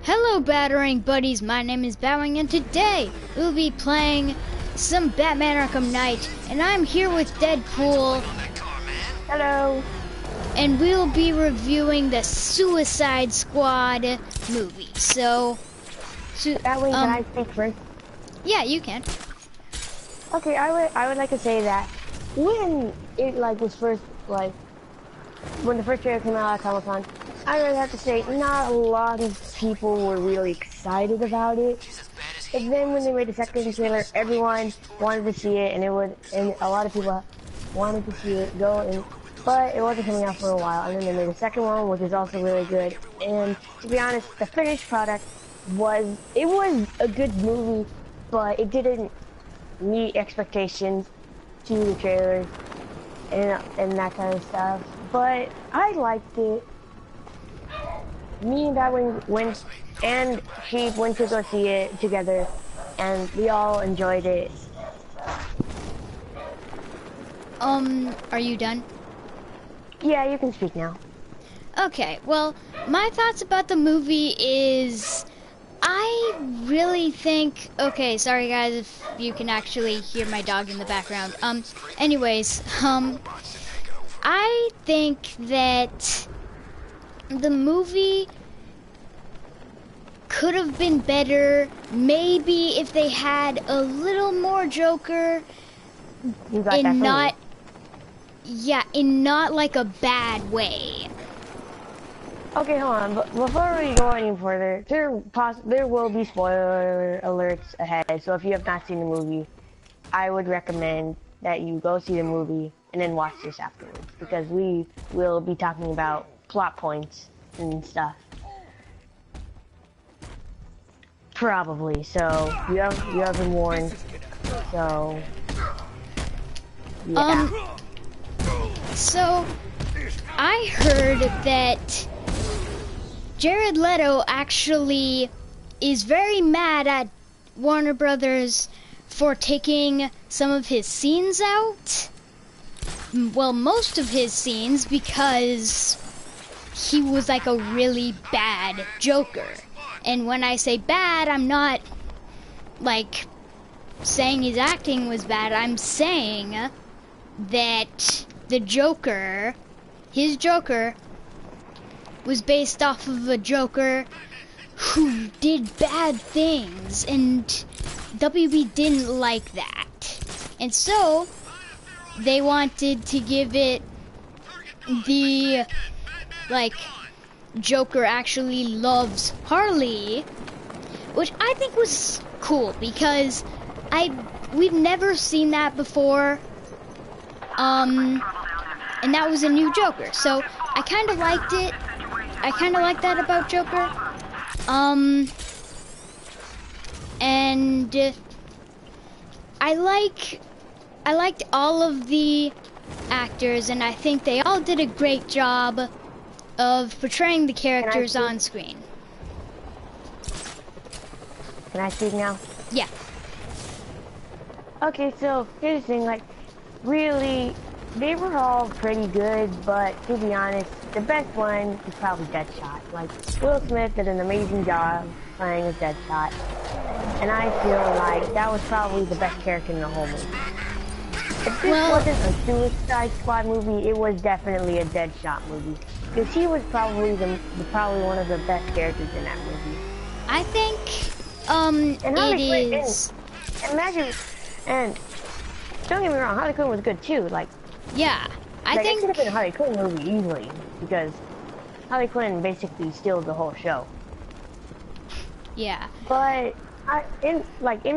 Hello, Battering Buddies. My name is Bowing, and today we'll be playing some Batman Arkham Knight. And I'm here with Deadpool. Hello. And we'll be reviewing the Suicide Squad movie. So, That way, can I speak first? Yeah, you can. Okay, I would like to say that when it was first when the first trailer came out at Comic-Con, I really have to say not a lot of people were really excited about it. But then when they made the second trailer, everyone wanted to see it, and a lot of people wanted to see it but it wasn't coming out for a while. And then they made the second one, which is also really good. And to be honest, the finished product was a good movie, but it didn't meet expectations to the trailers and that kind of stuff. But I liked it. Me and Dad went and she went to go see it together, and we all enjoyed it. Are you done? Yeah, you can speak now. Okay, well, my thoughts about the movie is I really think, okay, sorry guys if you can actually hear my dog in the background. Anyways, I think that the movie could have been better, maybe if they had a little more Joker, in not like a bad way. Okay, hold on. But before we go any further, there will be spoiler alerts ahead. So if you have not seen the movie, I would recommend that you go see the movie and then watch this afterwards, because we will be talking about plot points and stuff. Probably. So you have been warned. So yeah. So I heard that Jared Leto actually is very mad at Warner Brothers for taking some of his scenes out. Well, most of his scenes, because he was like a really bad Joker. And when I say bad, I'm not like saying his acting was bad. I'm saying that the Joker, his Joker, was based off of a Joker who did bad things, and WB didn't like that. And so they wanted to give it the, like, Joker actually loves Harley, which I think was cool, because we've never seen that before, and that was a new Joker, so I kind of liked it. I kind of like that about Joker, and I liked all of the actors, and I think they all did a great job of portraying the characters on screen. Can I speak now? Yeah. Okay, so here's the thing, really, they were all pretty good, but to be honest, the best one is probably Deadshot. Will Smith did an amazing job playing as Deadshot, and I feel like that was probably the best character in the whole movie. If this wasn't a Suicide Squad movie, it was definitely a Deadshot movie, because he was probably one of the best characters in that movie. I think it is. And don't get me wrong, Harley Quinn was good too. Yeah, I think it could have been a Harley Quinn movie easily, because Harley Quinn basically steals the whole show. Yeah. But in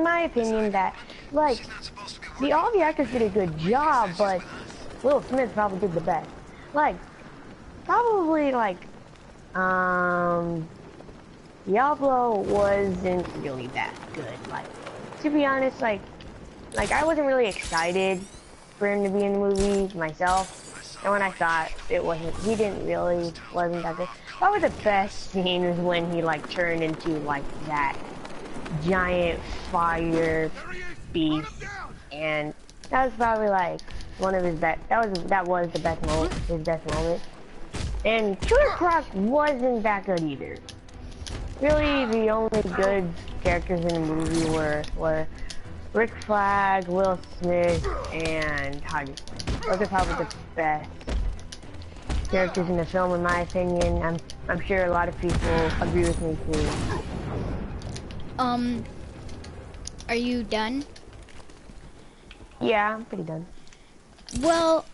my opinion, all the actors did a good job, but Will Smith probably did the best. Diablo wasn't really that good. To be honest, I wasn't really excited for him to be in the movie myself, and when I thought wasn't that good. Probably the best scene is when he turned into that giant fire beast, and that was probably one of his best. That was the best moment, his best moment. And Killer Croc wasn't that good either. really the only good characters in the movie were Rick Flag, Will Smith, and Harvey. Those are probably the best characters in the film, in my opinion. I'm sure a lot of people agree with me too. Are you done? Yeah, I'm pretty done. Well,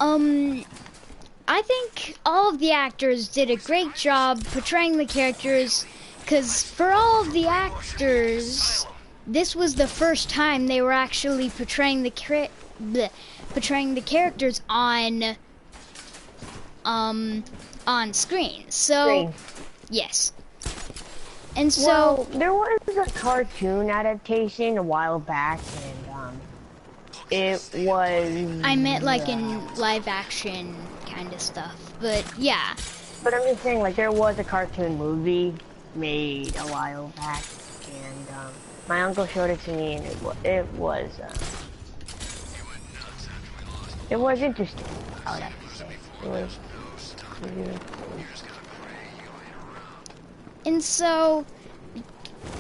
I think all of the actors did a great job portraying the characters, because for all of the actors, this was the first time they were actually portraying the characters on screen. So, Green. yes. And so, Well, there was a cartoon adaptation a while back, and it was. I meant like in live action kind of stuff. But yeah. But I'm just saying, like, there was a cartoon movie made a while back, and my uncle showed it to me, and it was interesting. I would have to say it was. Really cool. And so,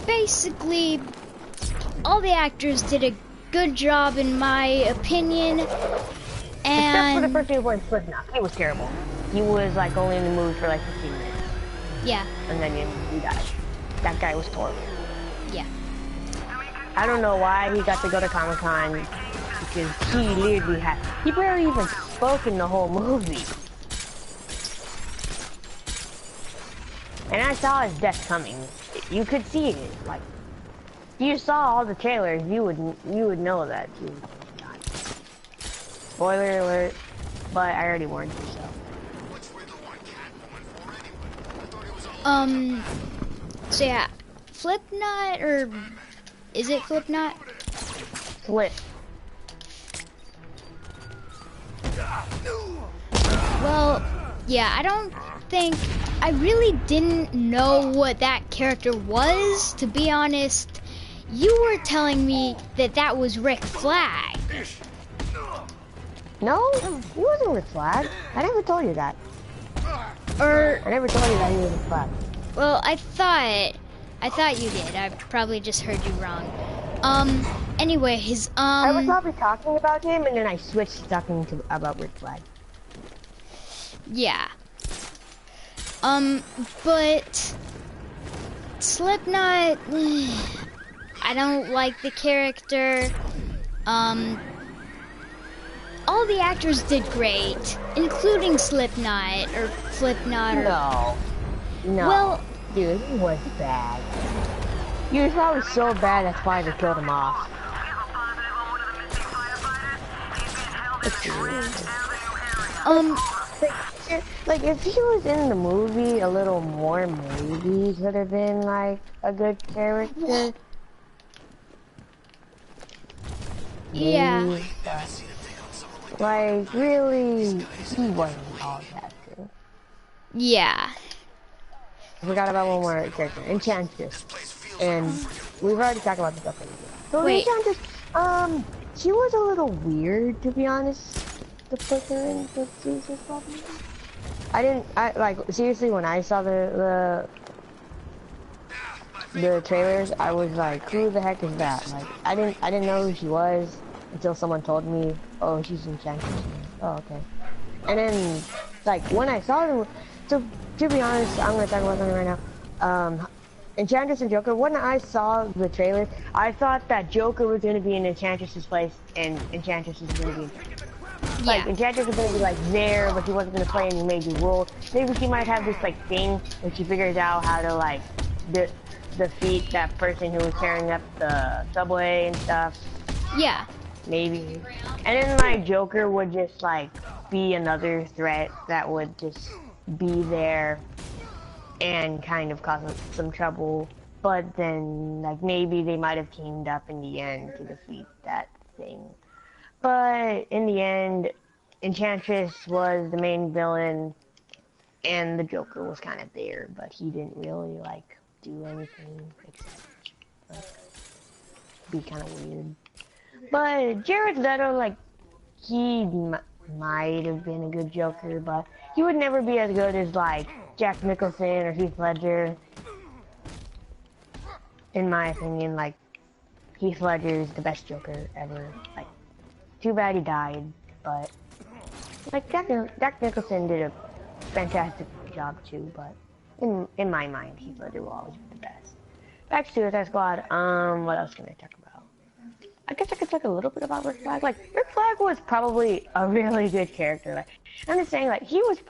basically, all the actors did a good job in my opinion. Except for the And person who played Slipknot. He was terrible. He was like only in the movie for like 15 minutes. yeah, And then he died. That guy was horrible. yeah. I don't know why he got to go to Comic-Con, because he barely even spoke in the whole movie. And I saw his death coming. You could see it. Like, if you saw all the trailers, you would know that he was gone. Spoiler alert, but I already warned you, so. So yeah, Flipknot, or is it Flipknot? Flip. Well, yeah, I really didn't know what that character was, to be honest. You were telling me that that was Rick Flag. No, he wasn't with Flag. I never told you that. Or, I never told you that he was with Flag. well, I thought you did. I probably just heard you wrong. Anyways, I was probably talking about him, and then I switched to talking about Rick Flag. yeah. But Slipknot, I don't like the character. All the actors did great, including Slipknot or Flipknot. Or, No. well, Dude, he was bad. He was probably so bad that's why they killed him off. Like, if he was in the movie a little more, maybe he could have been like a good character. yeah, Maybe, but, like, really, he wasn't all that good. yeah, I forgot about one more character, Enchantress. And we've already talked about this already. So Wait. Enchantress, she was a little weird, to be honest, to put her in the Jesus probably. Like, seriously, when I saw the trailers, I was like, who the heck is that? Like, I didn't know who she was until someone told me, oh, she's Enchantress. Oh, okay. And then, like, when I saw them, so, to be honest, I'm gonna talk about something right now. Enchantress and Joker, when I saw the trailer, I thought that Joker was gonna be in Enchantress's place, and Enchantress was gonna be like, yeah, Enchantress was gonna be like there, but he wasn't gonna play any major role. Maybe she might have this like thing where she figures out how to like defeat that person who was tearing up the subway and stuff. yeah, Maybe. And then like Joker would just like be another threat that would just be there and kind of cause some trouble. But then like maybe they might have teamed up in the end to defeat that thing. But in the end, Enchantress was the main villain, and the Joker was kind of there, but he didn't really like do anything except like, be kind of weird. But Jared Leto, like might have been a good Joker, but he would never be as good as like Jack Nicholson or Heath Ledger. In my opinion, like Heath Ledger is the best Joker ever. Like, too bad he died, but like Jack Nicholson did a fantastic job too. But in my mind, Heath Ledger will always be the best. Back to Suicide Squad. What else can I talk about? I guess I could talk a little bit about Rick Flag. Like, Rick Flag was probably a really good character. Like, I'm just saying, like, he was a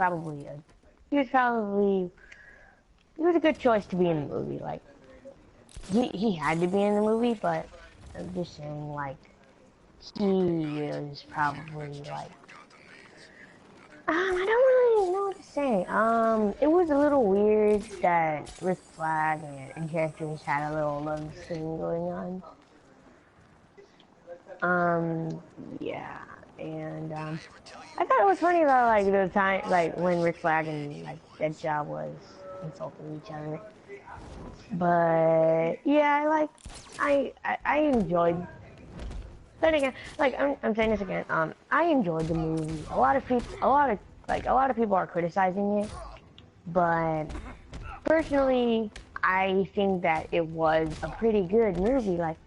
good choice to be in the movie. Like, he had to be in the movie, but I'm just saying, like, he is probably like, I don't really know what to say. It was a little weird that Rick Flag and Enchantress had a little love scene going on. Yeah, and I thought it was funny about like the time, like when Rick Flag and like Deadshot was insulting each other. But yeah, I enjoyed. Then again, like I'm saying this again. I enjoyed the movie. A lot of people are criticizing it, but personally, I think that it was a pretty good movie. Like,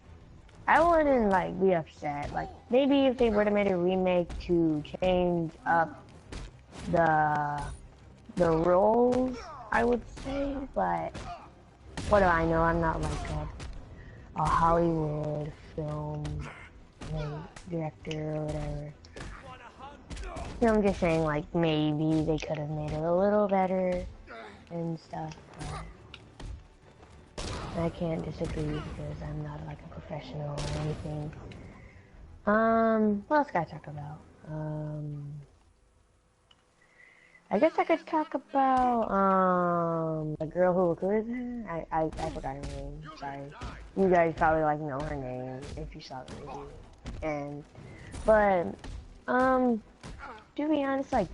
I wouldn't like be upset. Like, maybe if they were to make a remake to change up the roles, I would say. But what do I know? I'm not like a Hollywood film director or whatever. So I'm just saying, like, maybe they could have made it a little better and stuff. But I can't disagree because I'm not like a professional or anything. What else can I talk about? I guess I could talk about the girl who recruited her. I forgot her name. Sorry. You guys probably like know her name if you saw the movie. But to be honest, like,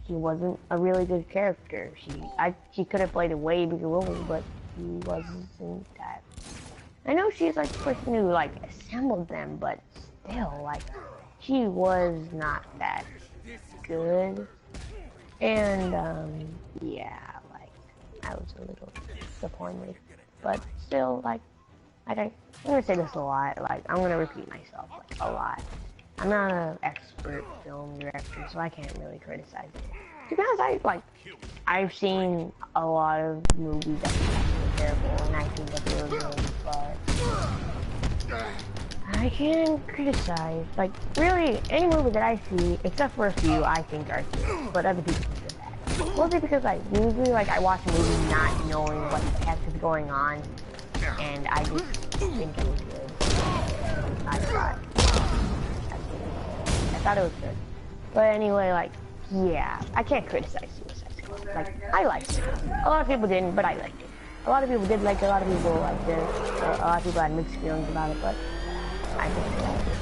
she wasn't a really good character. She could have played a way bigger role, but she wasn't that. I know she's like the person who like assembled them, but still, like, she was not that good. And yeah, like, I was a little disappointed, but still, like, I'm gonna say this a lot. Like, I'm gonna repeat myself like a lot. I'm not an expert film director, so I can't really criticize it. Because I've seen a lot of movies that are terrible, and I think that they were good, but I can't criticize. Like, really, any movie that I see, except for a few, I think are good, but other people think they're bad. Mostly because, like, usually, like, I watch a movie not knowing what the heck is going on, and I just think it was good. I thought it was good. But anyway, like, yeah, I can't criticize Suicide Squad. Like, I liked it. A lot of people didn't, but I liked it. A lot of people did like it, a lot of people liked it. A lot of people had mixed feelings about it, but I think I liked it.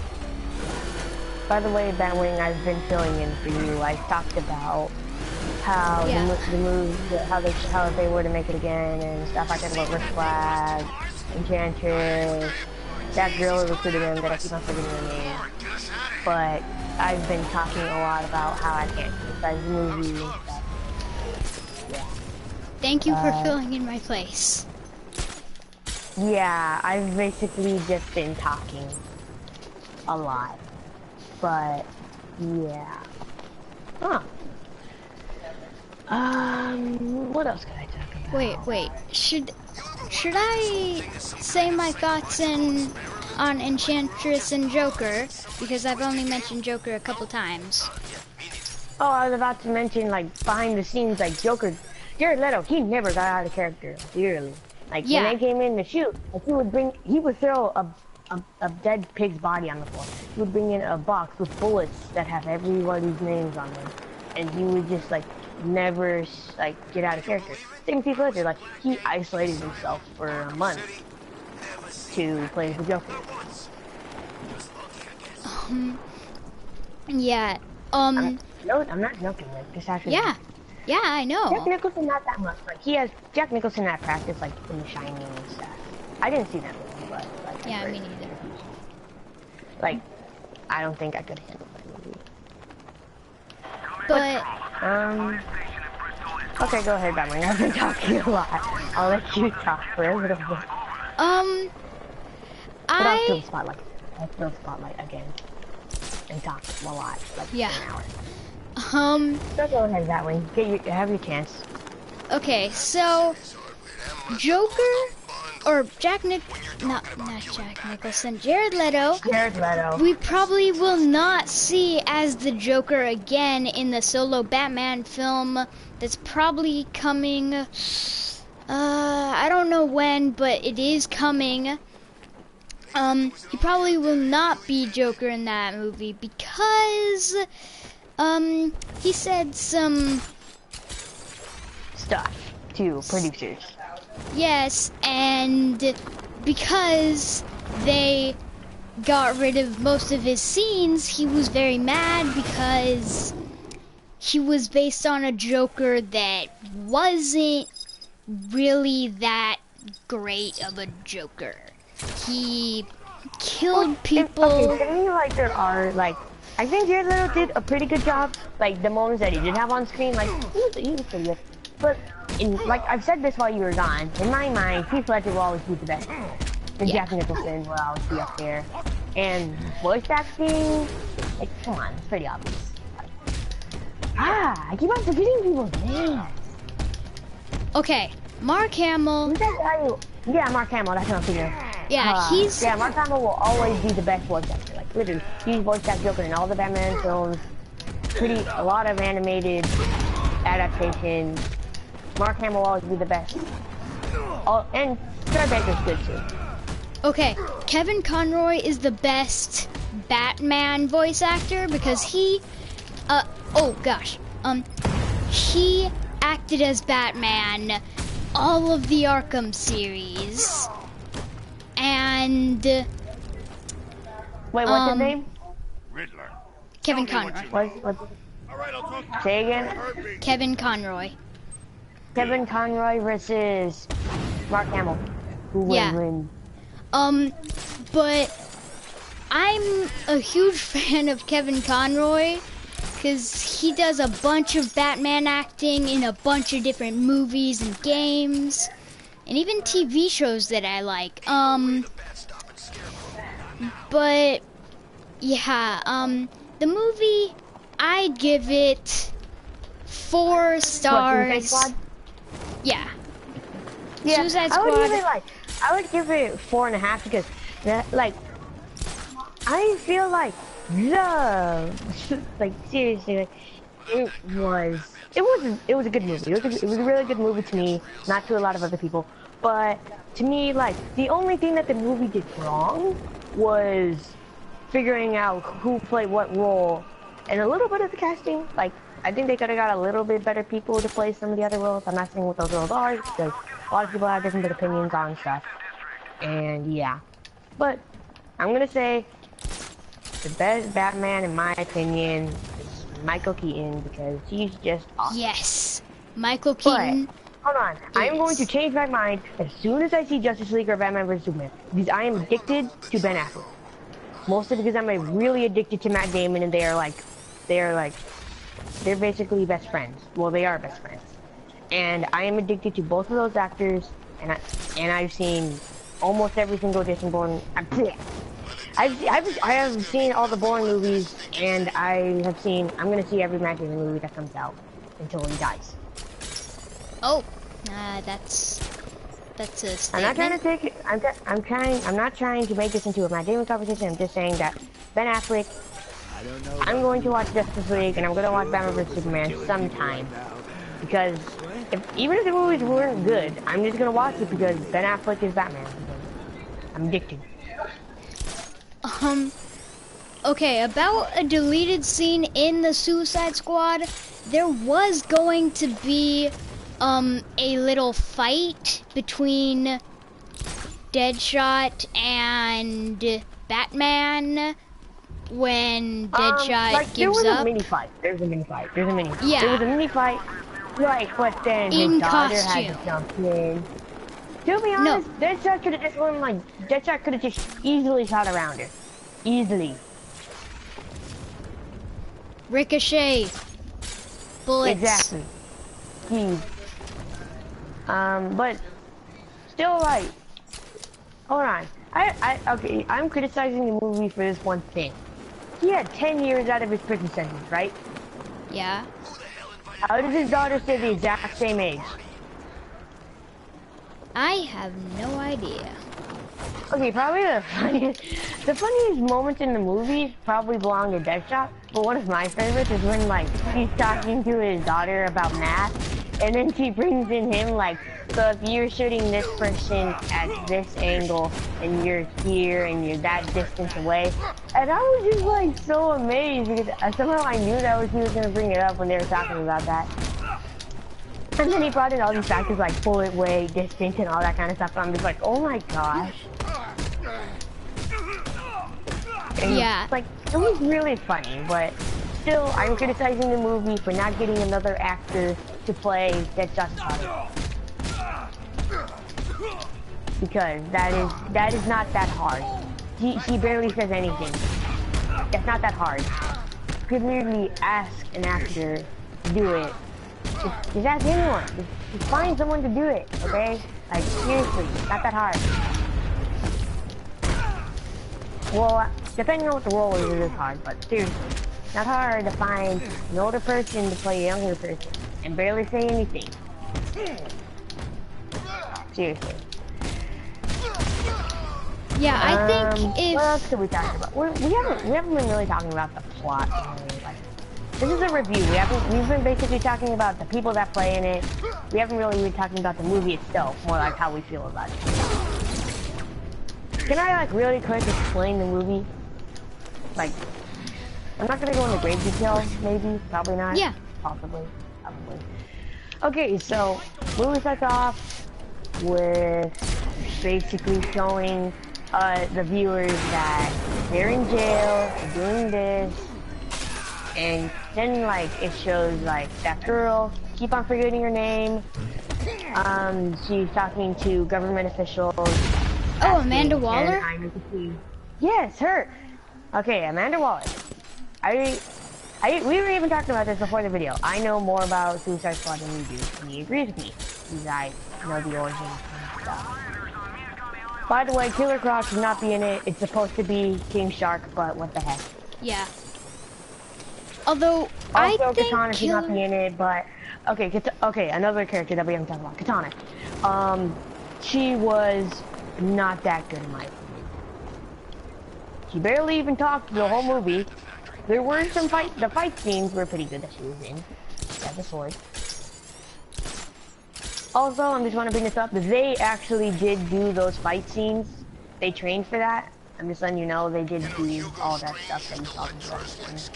By the way, Batwing, I've been filling in for you. I talked about how the move, how they were to make it again and stuff. I talked about Rick Flag, Enchantress, that girl who recruited him that I keep on forgetting her name. But I've been talking a lot about how I can't criticize the movie and stuff. Yeah. Thank you for filling in my place. Yeah, I've basically just been talking a lot. But yeah. Huh. What else could I talk about? Wait. Should I say my thoughts on Enchantress and Joker, because I've only mentioned Joker a couple times. Oh, I was about to mention, like, behind the scenes, like, Jared Leto, he never got out of character, clearly. Like, when they came in to shoot, like, he would throw a dead pig's body on the floor. He would bring in a box with bullets that have everybody's names on them. And he would just, like, never, like, get out of character. Same with Heath Ledger, like, he isolated himself for a month to play the Joker. Yeah. No, I'm not joking. Like, this actually. Yeah, I know. Jack Nicholson not that much. Like, Jack Nicholson had practice, like, in The Shining and stuff. I didn't see that movie, but like. Yeah, me neither. Like, I don't think I could handle that movie. But okay, go ahead, Batman. I've been talking a lot. I'll let you talk for a little bit. But I'll steal the spotlight. I'll steal the spotlight again. And talk a lot, like yeah. an hour. So go ahead, Batman. Have your chance. Okay, so Joker or Jack Nicholson, Jared Leto. Jared Leto. We probably will not see as the Joker again in the solo Batman film that's probably coming. I don't know when, but it is coming. He probably will not be Joker in that movie because he said some stuff to producers. Yes, and because they got rid of most of his scenes, he was very mad because he was based on a Joker that wasn't really that great of a Joker. He killed people. Okay, to me, like, there are, like, I think Jared Leto did a pretty good job. Like, the moments that he did have on screen, like, he was pretty good. But, like, I've said this while you were gone, in my mind, Heath Ledger will always be the best. And Jack Nicholson will always be up there. And voice acting, like, come on, it's pretty obvious. I keep on forgetting people's names. Okay, Mark Hamill. Who's that guy? Yeah, Mark Hamill, that's what I'm thinking. Yeah, Yeah, Mark Hamill will always be the best voice actor. Like, literally, he's voiced that Joker in all the Batman films. A lot of animated adaptations. Mark Hamill will always be the best. And Troy Baker's good too. Okay, Kevin Conroy is the best Batman voice actor because he, he acted as Batman all of the Arkham series. And wait, what's his name? Riddler. Kevin Conroy. What? Say again? Kevin Conroy. Kevin Conroy versus Mark Hamill. Who will win? But I'm a huge fan of Kevin Conroy because he does a bunch of Batman acting in a bunch of different movies and games and even TV shows that I like. But yeah, the movie, I'd give it 4 stars. Yeah. Suicide Squad. I would give it 4.5 because, like, I feel like like, seriously, like, it was a good movie. It was a really good movie to me, not to a lot of other people. But to me, like, the only thing that the movie did wrong was figuring out who played what role and a little bit of the casting. Like, I think they could have got a little bit better people to play some of the other roles. I'm not saying what those roles are because a lot of people have different opinions on stuff. And yeah, but I'm gonna say the best Batman in my opinion is Michael Keaton because he's just awesome. Yes, Michael Keaton. But, hold on, I am going to change my mind as soon as I see Justice League or Batman vs Superman because I am addicted to Ben Affleck. Mostly because I'm really addicted to Matt Damon and they're basically best friends. Well, they are best friends. And I am addicted to both of those actors and I've seen almost every single Jason Bourne. I have seen all the Bourne movies, and I'm gonna see every Matt Damon movie that comes out until he dies. Oh, that's a statement. I'm not trying to take it. I'm not trying to make this into a Matt Damon conversation. I'm just saying that Ben Affleck. I'm going to watch Justice League, and I'm going to watch Batman vs Superman sometime. Because even if the movies weren't good, I'm just gonna watch it because Ben Affleck is Batman. I'm addicted. Okay, about a deleted scene in the Suicide Squad, there was going to be a little fight between Deadshot and Batman when Deadshot gives up. There's a mini fight. Yeah. There was a mini fight. Like, but then his daughter had to jump in. To be honest, Deadshot could have just won, like, Deadshot could have just easily shot around her. Easily. Ricochet. bullets. Exactly. He, but still, like, hold on. Okay, I'm criticizing the movie for this one thing. He had 10 years out of his prison sentence, right? Yeah. How does his daughter stay the exact same age? I have no idea. Okay, probably the funniest moments in the movie probably belong to Deadshot, but one of my favorites is when, like, he's talking to his daughter about math, and then she brings in him, like, so if you're shooting this person at this angle, and you're here, and you're that distance away, and I was just, like, so amazed, because somehow I knew he was gonna bring it up when they were talking about that. And then he brought in all these factors like bullet weight, distance, and all that kind of stuff, and I'm just like, oh my gosh. And Yeah. like, it was really funny, but still, I'm criticizing the movie for not getting another actor to play Deadshot's father. Because that is not that hard. He barely says anything. That's not that hard. You could literally ask an actor to do it. Just ask anyone. Just find someone to do it, okay? Like, seriously, it's not that hard. Well, depending on what the role is, it is hard, but seriously, it's not hard to find an older person to play a younger person and barely say anything. Seriously. Yeah, I think if... What else could we talk about? We haven't been really talking about the plot. Really. Like, this is a review. We've been basically talking about the people that play in it. We haven't really been talking about the movie itself, more like how we feel about it. Can I, like, really quick explain the movie? Like, I'm not gonna go into great detail, maybe, probably not. Yeah. Possibly, probably. Okay, so, movie starts off with basically showing the viewers that they're in jail, doing this, and then, like, it shows, like, that girl, keep on forgetting her name, she's talking to government officials. Oh, Amanda Waller? Yes, her. Okay, Amanda Waller. We were even talking about this before the video. I know more about Suicide Squad than you do, and he agrees with me, because I know the origins and stuff. By the way, Killer Croc should not be in it. It's supposed to be King Shark, but what the heck. Yeah. Although, Also, I think Katana should not be in it, but... Okay, another character that we haven't talked about. Katana. She was not that good in my opinion. She barely even talked the whole movie. There were some the fight scenes were pretty good that she was in. She had the sword. Also, I just want to bring this up. They actually did do those fight scenes. They trained for that. I'm just letting you know they did do all that stuff that you talking about.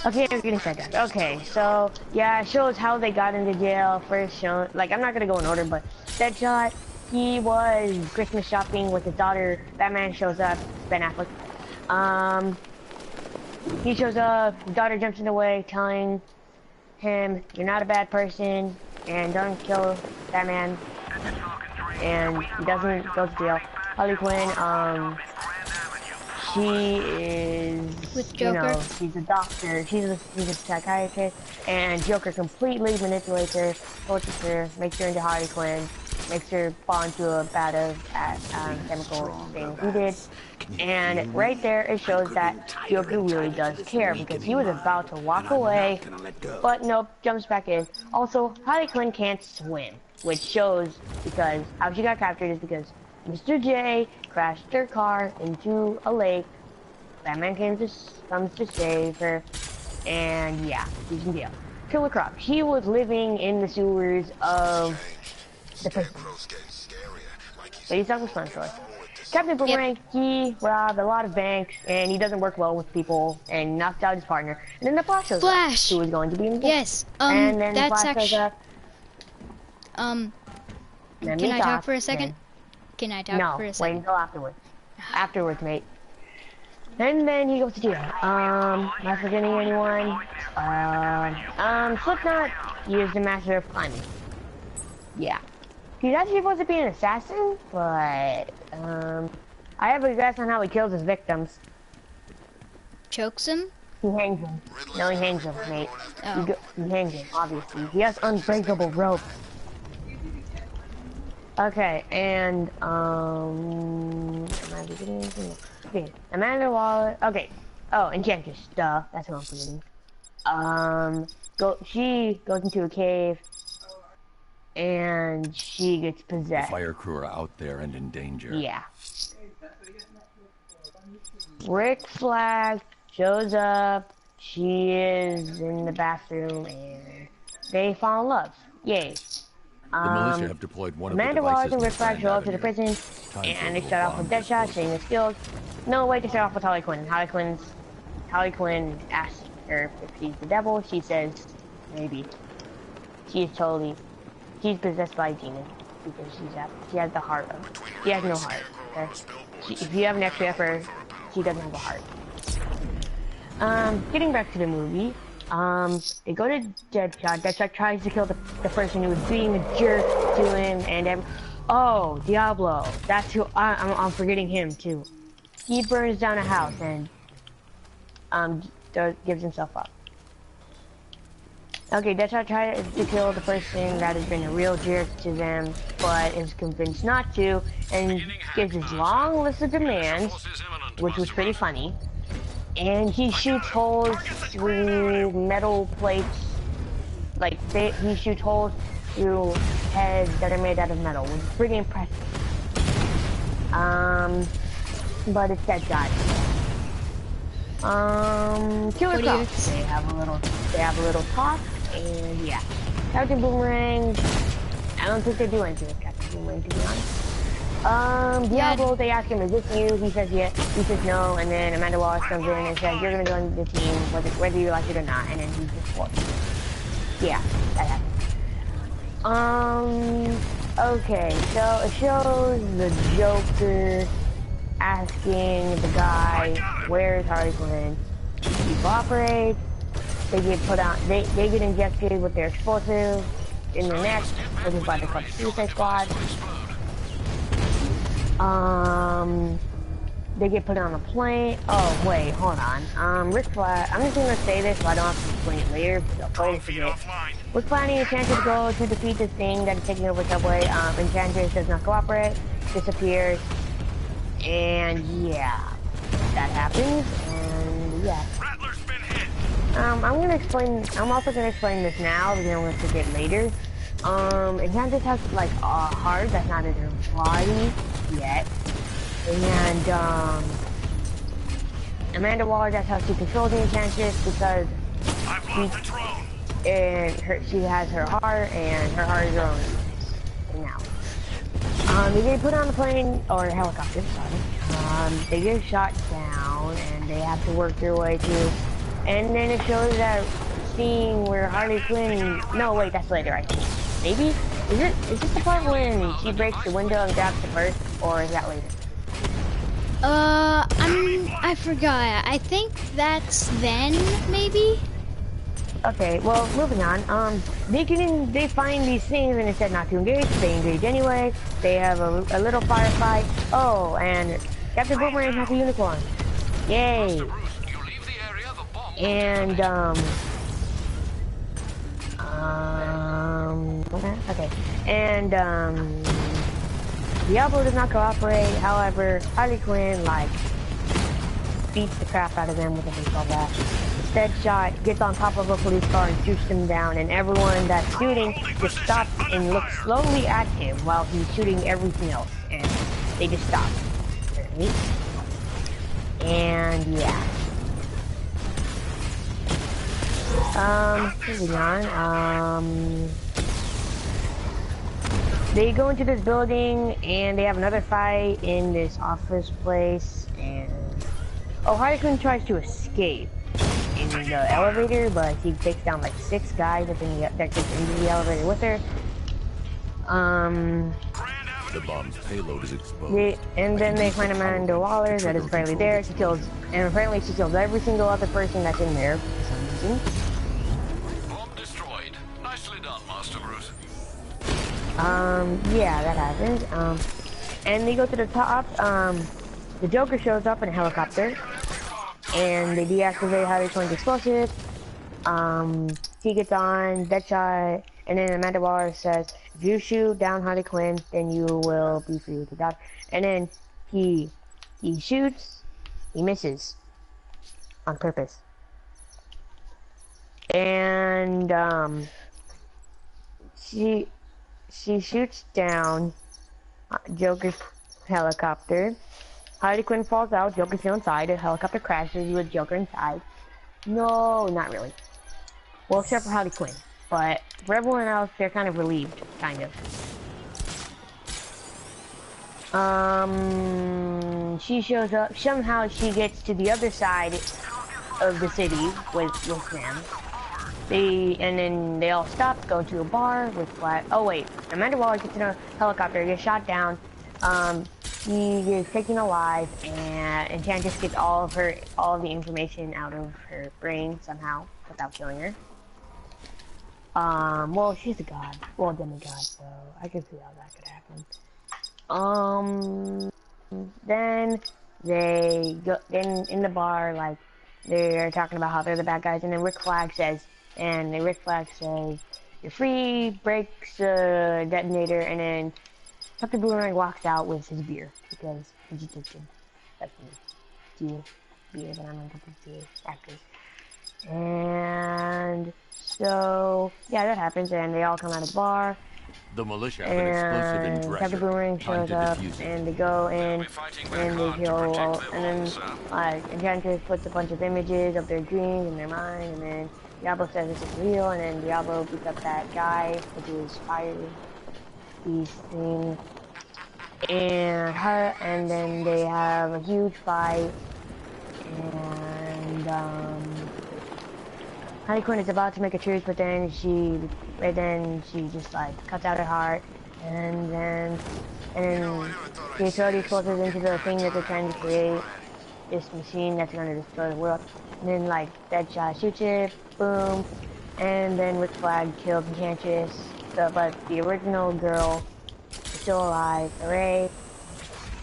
Okay, I'm getting sidetracked. Okay, so yeah, it shows how they got into jail. First shown, like, I'm not gonna go in order, but Deadshot, he was Christmas shopping with his daughter. Batman shows up, Ben Affleck. He shows up, his daughter jumps in the way, telling him, you're not a bad person, and don't kill Batman. And he doesn't go to jail. Harley Quinn, she is, with Joker. you know, she's a doctor, she's a psychiatrist, and Joker completely manipulates her, tortures her, makes her into Harley Quinn, makes her fall into a vat of chemical thing he did. And right there, it shows that Joker really does care, because he was about to walk away, but nope, jumps back in. Also, Harley Quinn can't swim, which shows because how she got captured is because Mr. J crashed her car into a lake. Batman comes to save her, and yeah, she's in jail. Killer Croc, he was living in the sewers of the prison. So he's Douglas Funstory. Captain Boomerang, he robbed a lot of banks, and he doesn't work well with people, and knocked out his partner. And then the Flash shows up, who was going to be in jail. Yes, and then that's Flash shows up. Can I talk for a second? Can I talk for a second? No, wait until afterwards. Afterwards, mate. And then he goes to jail. Am I forgetting anyone? Slipknot, he is the master of climbing. Yeah. He's actually supposed to be an assassin, but, I have a guess on how he kills his victims. Chokes him? He hangs him. No, he hangs him, mate. Oh. He hangs him, obviously. He has unbreakable rope. Okay, and, am I beginning anything? Okay, Amanda Waller, okay. Oh, Enchantress, duh, that's what I'm forgetting. She goes into a cave, and she gets possessed. The fire crew are out there and in danger. Yeah. Rick Flag shows up, she is in the bathroom, and they fall in love. Yay. The militia have deployed one of the Amanda Wallace devices and near Rick Flag show up to the Grand prison, Avenue. and they start off with Deadshot, saying his skills. No, wait, they start off with Harley Quinn. Harley Quinn asks her if she's the devil. She says, maybe. She's possessed by a demon. Because she has the heart of, she has no heart, okay? If you have an X-ray of her, she doesn't have a heart. Getting back to the movie, they go to Deadshot. Deadshot tries to kill the person who was being a jerk to him, and oh, Diablo. That's who, I'm forgetting him too. He burns down a house and, gives himself up. Okay, Deadshot tries to kill the person that has been a real jerk to them, but is convinced not to, and gives his long list of demands, which was pretty funny. And he shoots holes through metal plates, like he shoots holes through heads that are made out of metal, which is pretty impressive. But it's Deadshot. Killer Croc. They have a little talk, and yeah. Captain Boomerang, I don't think they do anything with Captain Boomerang, to be honest. Diablo, they ask him, is this you? He says yeah, he says no, and then Amanda Wallace comes in and says, you're gonna join the team, whether you like it or not, and then he just walks. Yeah, that happened. Okay, so it shows the Joker asking the guy, where's Harley Quinn? He cooperates, they get put out, they get injected with their explosive in their neck, which is why they're called the Suicide Squad. They get put on a plane. Oh, wait, hold on. Rick Flag, I'm just gonna say this so I don't have to explain it later, because I'll totally forget. Rick Flag needs Enchantress to go to defeat this thing that is taking over Subway. Enchantress does not cooperate, disappears, and yeah, that happens, and yeah. I'm also gonna explain this now, because I'm gonna forget later. Enchantress has, like, a heart that's not in her body yet. And, Amanda Waller, that's how she controls the Enchantress, because she has her heart, and her heart is her own now. They get put on a plane, or a helicopter, sorry. They get shot down, and they have to work their way through. And then it shows that scene where Harley Quinn, no wait, that's later, I think. Maybe? Is this the part when she breaks the window and grabs the purse, or is that later? I forgot. I think that's then, maybe? Okay, well, moving on. They find these things and instead not to engage, they engage anyway. They have a little firefight. Oh, and Captain Boomerang has a unicorn. Yay! And, okay. And, Diablo does not cooperate. However, Harley Quinn, like, beats the crap out of them with a baseball bat. Deadshot gets on top of a police car and shoots him down, and everyone that's shooting just stops and looks slowly at him while he's shooting everything else, and they just stop. Right? And yeah. Moving on. They go into this building and they have another fight in this office place, and Harley Quinn tries to escape in the elevator, but he takes down like 6 guys that gets into the elevator with her. The bomb's payload is exposed. And then they find Amanda Waller that is apparently there. She kills every single other person that's in there for some reason. Bomb destroyed. Nicely done, Master Bruce. Yeah, that happens. And they go to the top. The Joker shows up in a helicopter, and they deactivate Harley Quinn's explosive. He gets on Deadshot, and then Amanda Waller says, if you shoot down Harley Quinn, then you will be free with the dog. And then he shoots, he misses on purpose. And she shoots down Joker's helicopter. Harley Quinn falls out, Joker's still inside, the helicopter crashes with Joker inside. No, not really. Well, except for Harley Quinn. But for everyone else, they're kind of relieved, kind of. She shows up, somehow she gets to the other side of the city with them. And then they all stop, go to a bar with oh wait, Amanda Waller gets in a helicopter, gets shot down. He is taken alive, and Enchantress gets all of the information out of her brain somehow without killing her. Well, she's a god, well, a demigod, so I can see how that could happen. Then they go in the bar, like they're talking about how they're the bad guys, and then Rick Flag says, "You're free," breaks the detonator, and then Dr. Boomerang walks out with his beer because he's addicted. That's me. Beer, but I'm addicted to actors. And so, yeah, that happens, and they all come out of the bar. The militia have an explosive in And Dresser. Captain Boomerang shows up, and they go in, and they kill all, and then, like, Enchantress puts a bunch of images of their dreams and their mind, and then Diablo says this is real, and then Diablo beats up that guy, which is Fire Beast thing, and then they have a huge fight, and, Harley Quinn is about to make a truce, but then she just like cuts out her heart, and then she throws the explosives into the thing that they're trying to create, this machine that's gonna destroy the world. And then like Deadshot shoots it, boom, and then Rick Flag kills Enchantress. But the original girl is still alive, hooray!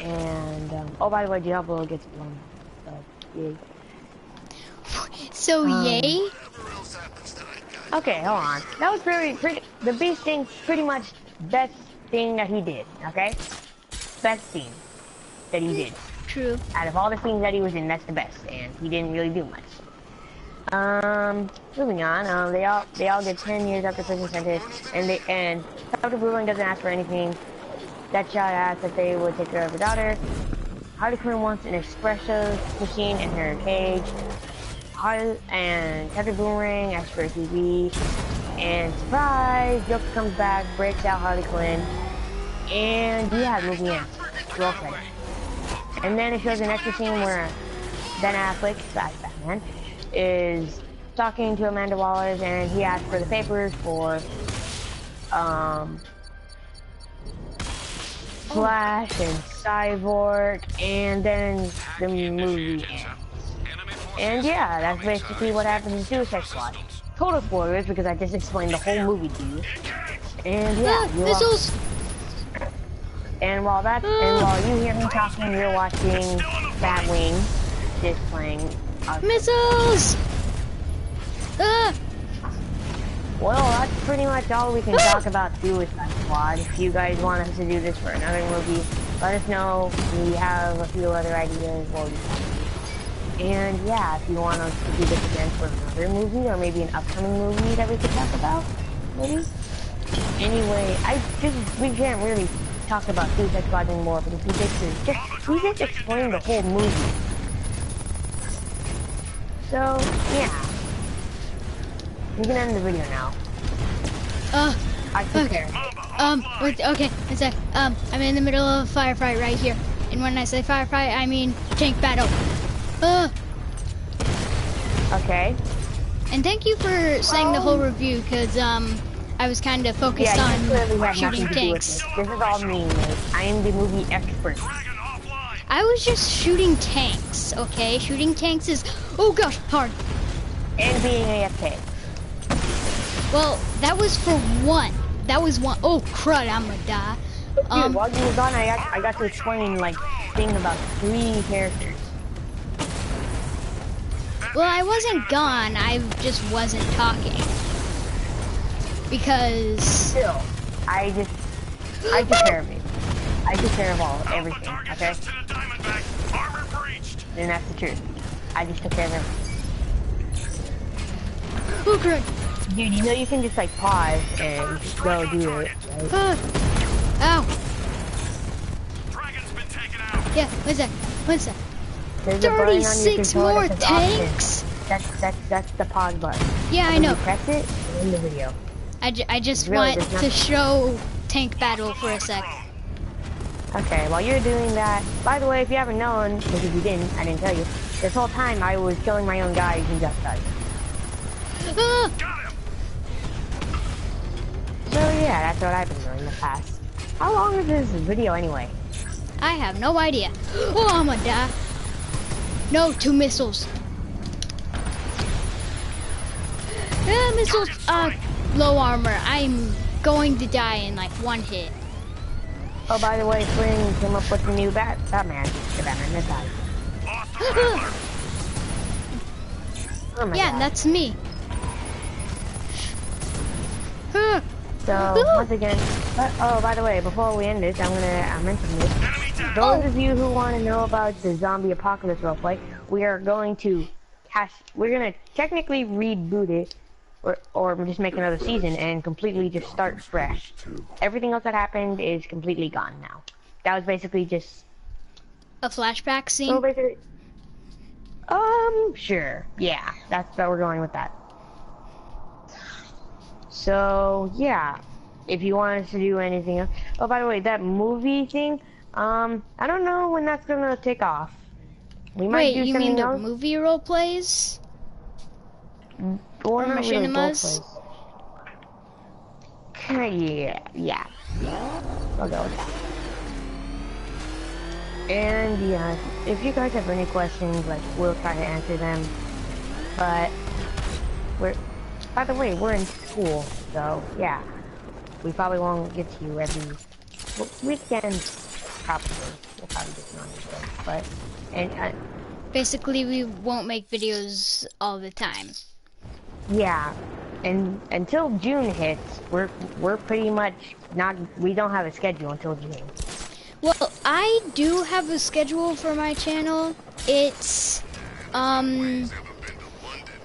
And oh, by the way, Diablo gets blown. So yay. So yay. Okay, hold on. That was pretty. The Beast thing, pretty much best thing that he did. Okay, best scene that he did. True. Out of all the scenes that he was in, that's the best, and he didn't really do much. Moving on. They all get 10 years after prison sentence, and Dr. Boomerang doesn't ask for anything. Deadshot asks that they would take care of her daughter. Harley Quinn wants an espresso machine in her cage. And Captain Boomerang asks for a TV, and surprise, Joker comes back, breaks out Harley Quinn, and yeah, the movie ends. Well said. And then it shows an extra scene where Ben Affleck, Batman, is talking to Amanda Waller, and he asks for the papers for Flash and Cyborg, and then the movie ends. And yeah, that's basically what happens in Suicide Squad. Total spoilers because I just explained the whole movie to you. And yeah, missiles. And while you hear me talking, you're watching Batwing just playing. Missiles. Well, that's pretty much all we can talk about Suicide Squad. If you guys want us to do this for another movie, let us know. We have a few other ideas. And yeah, if you want us to do this again for another movie, or maybe an upcoming movie that we could talk about, maybe. Anyway, we can't really talk about Suicide Squad anymore, but if we just explain the whole movie. So yeah, we can end the video now. I think okay. Okay, one sec. I'm in the middle of a firefight right here, and when I say firefight, I mean tank battle. Okay. And thank you for saying the whole review, because I was kind of focused on shooting tanks. This is all me, mate. I am the movie expert. I was just shooting tanks, okay? Shooting tanks is, oh gosh, hard. And being AFK. Well, that was for one. That was one. Oh crud, I'm gonna die. Dude, while you were gone, I got to explain like thing about 3 characters. Well, I wasn't gone. I just wasn't talking because. Still, I took care of it. I took care of everything. Okay. To the Diamondback. Armor breached. And that's the truth. I just took care of everything. Oh, crap. Dude, you know you can just like pause and go do it. Right? Ow. Dragon's been taken out. Yeah, what's that? What's that? There's a button on your 36 controller more that says options. tanks? That's the pause button. Yeah, I And know. you press it and end the video. I just Really, want there's to nothing- show tank battle for a sec. Okay, while you're doing that, by the way, if you haven't known, because if you didn't, I didn't tell you, this whole time I was killing my own guys and just died. Ah! Got him. So yeah, that's what I've been doing in the past. How long is this video anyway? I have no idea. Oh, I'm gonna die. No, 2 missiles. Missiles, low armor. I'm going to die in like 1 hit. Oh, by the way, Flynn came up with the new Batman. The Batman that died. Oh my Yeah, God. that's me. Huh. So, once again, oh, by the way, before we end this, I mentioned this. Enemy down. Those of you who want to know about the zombie apocalypse roleplay, we are going to technically reboot it, or just make another season and completely just start fresh. Everything else that happened is completely gone now. That was basically just, A flashback so scene. basically, sure, yeah, that's what we're going with that. So, yeah, if you want us to do anything else. Oh, by the way, that movie thing, I don't know when that's gonna take off. We might Wait, do you something mean the else. movie role plays? Or or not really machinimas? roleplays. Yeah. I'll go with that. And yeah, if you guys have any questions, like, we'll try to answer them. But by the way, we're in school, so yeah, we probably won't get to you every weekend. We'll probably get you on this, but Basically, we won't make videos all the time. yeah, and until June hits, we're pretty much not. We don't have a schedule until June. Well, I do have a schedule for my channel. It's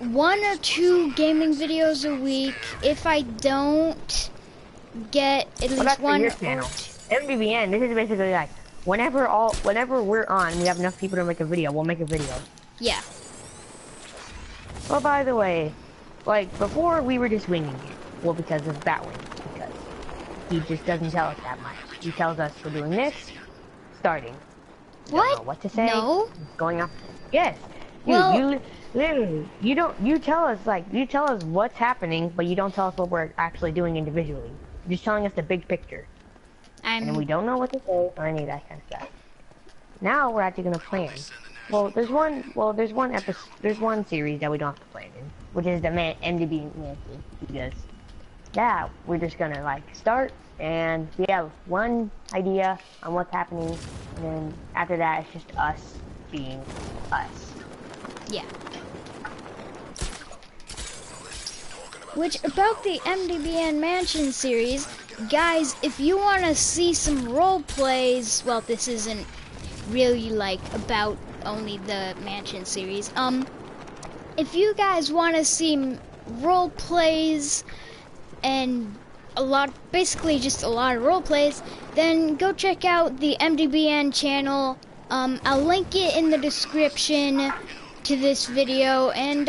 1 or 2 gaming videos a week. If I don't get at Well, least that's for one your or channel. MVBN. This is basically like whenever we're on, we have enough people to make a video. We'll make a video. yeah. Well, by the way, like before we were just winging it. Well, because of Batwing, because he just doesn't tell us that much. He tells us we're doing this, starting. Don't What? know what to say. No. Going off. Yes. Dude, Well- you literally you tell us what's happening, but you don't tell us what we're actually doing individually. You're just telling us the big picture, and we don't know what to say or any of that kind of stuff. Now we're actually gonna plan. Well, there's one series that we don't have to plan in, which is the MDB Nancy, because yeah, we're just gonna like start and we have one idea on what's happening, and then after that it's just us being us. Yeah. Which, about the MDBN Mansion series, guys, if you want to see some role plays, well, this isn't really like about only the Mansion series. If you guys want to see role plays and basically just a lot of role plays, then go check out the MDBN channel. I'll link it in the description to this video, and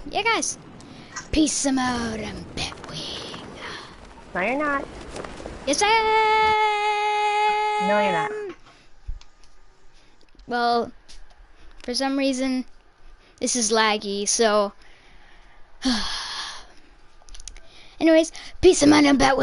yeah, guys, peace out and Batwing. No, you're not. Yes, I am. No, you're not. Well, for some reason, this is laggy, so. Anyways, peace out and Batwing.